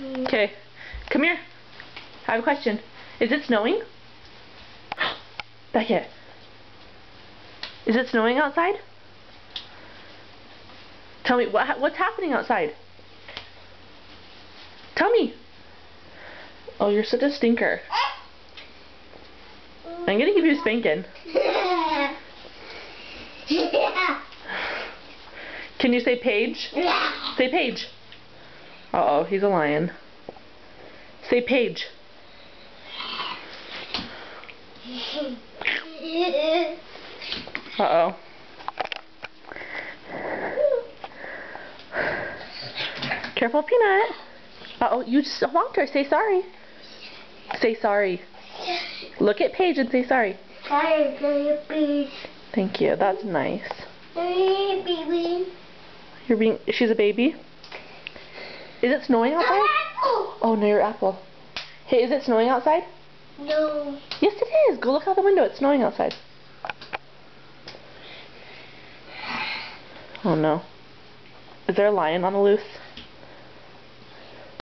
Okay, come here. I have a question. Is it snowing? Beckett. Is it snowing outside? Tell me, what's happening outside? Tell me. Oh, you're such a stinker. I'm gonna give you a spanking. Can you say Paige? Say Paige. Uh-oh, he's a lion. Say Paige. Uh-oh. Careful, Peanut. Uh-oh, you just honked her. Say sorry. Say sorry. Look at Paige and say sorry. Sorry, Thank you. That's nice. baby. She's a baby? Is it snowing outside? Oh, no, your apple. Hey, is it snowing outside? No. Yes, it is. Go look out the window. It's snowing outside. Oh, no. Is there a lion on the loose?